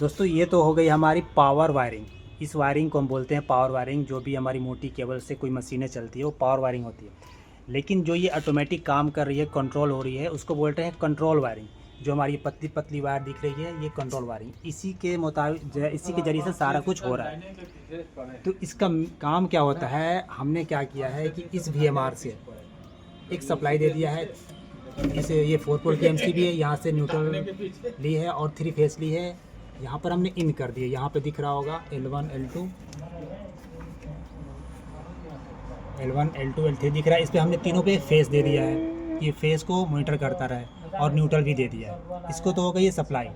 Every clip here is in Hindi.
दोस्तों ये तो हो गई हमारी पावर वायरिंग। इस वायरिंग को हम बोलते हैं पावर वायरिंग। जो भी हमारी मोटी केबल से कोई मशीनें चलती है वो पावर वायरिंग होती है। लेकिन जो ये ऑटोमेटिक काम कर रही है, कंट्रोल हो रही है, उसको बोलते हैं कंट्रोल वायरिंग। जो हमारी पतली पतली वायर दिख रही है ये कंट्रोल वायरिंग। इसी के मुताबिक इसी के ज़रिए से सारा कुछ हो रहा है। तो इसका काम क्या होता है, हमने क्या किया है कि इस VMR से एक सप्लाई दे दिया है। इसे ये 4 पोल की MC भी है, यहाँ से न्यूट्रल ली है और 3 फेस ली है। यहाँ पर हमने इन कर दिए, यहाँ पे दिख रहा होगा L1 L2 L3 दिख रहा है। इस पर हमने तीनों पे फेस दे दिया है, ये फेस को मॉनिटर करता रहे, और न्यूट्रल भी दे दिया है। इसको तो हो गई ये सप्लाई।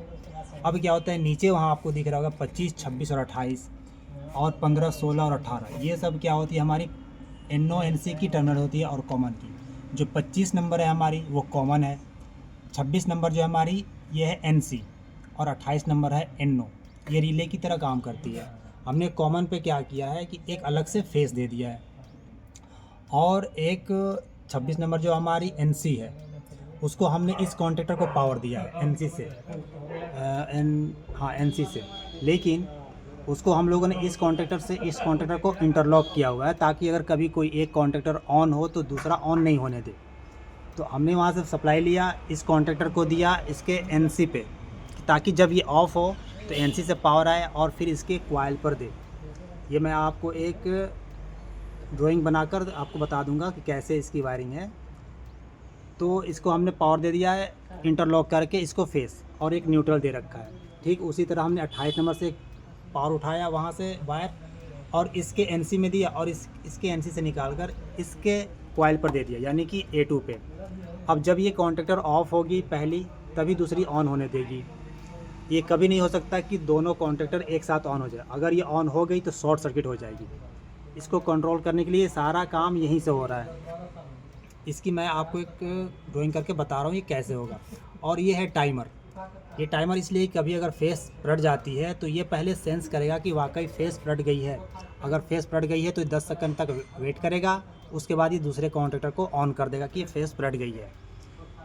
अब क्या होता है नीचे, वहाँ आपको दिख रहा होगा 25, 26 और 28 और 15, 16 और 18। ये सब क्या होती है हमारी NO NC की टर्मिनल होती है और कॉमन की। जो 25 नंबर है हमारी वो कॉमन है, 26 नंबर जो है हमारी ये है NC और 28 नंबर है NO। ये रिले की तरह काम करती है। हमने कॉमन पे क्या किया है कि एक अलग से फेस दे दिया है, और एक 26 नंबर जो हमारी NC है उसको हमने इस कॉन्टेक्टर को पावर दिया है NC से, NC से। लेकिन उसको हम लोगों ने इस कॉन्टेक्टर से इस कॉन्टेक्टर को इंटरलॉक किया हुआ है, ताकि अगर कभी कोई एक कॉन्टेक्टर ऑन हो तो दूसरा ऑन नहीं होने दे। तो हमने वहाँ से सप्लाई लिया, इस कॉन्टेक्टर को दिया इसके NC पे, ताकि जब ये ऑफ़ हो तो NC से पावर आए और फिर इसके कॉइल पर दे। ये मैं आपको एक ड्राइंग बनाकर आपको बता दूंगा कि कैसे इसकी वायरिंग है। तो इसको हमने पावर दे दिया है इंटरलॉक करके, इसको फेस और एक न्यूट्रल दे रखा है। ठीक उसी तरह हमने 28 नंबर से पावर उठाया वहाँ से वायर, और इसके NC में दिया, और इसके NC से निकाल कर इसके कॉइल पर दे दिया, यानी कि A2 पे। अब जब ये कॉन्टेक्टर ऑफ होगी पहली, तभी दूसरी ऑन होने देगी। ये कभी नहीं हो सकता कि दोनों कॉन्टेक्टर एक साथ ऑन हो जाए। अगर ये ऑन हो गई तो शॉर्ट सर्किट हो जाएगी। इसको कंट्रोल करने के लिए सारा काम यहीं से हो रहा है। इसकी मैं आपको एक ड्राइंग करके बता रहा हूँ ये कैसे होगा। और ये है टाइमर। ये टाइमर इसलिए कभी अगर फेस पलट जाती है तो ये पहले सेंस करेगा कि वाकई फेस पलट गई है। अगर फेस पलट गई है तो 10 सेकंड तक वेट करेगा, उसके बाद ये दूसरे कॉन्टेक्टर को ऑन कर देगा कि ये फेस पलट गई है।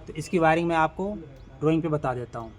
तो इसकी वायरिंग मैं आपको ड्राइंग पे बता देता हूँ।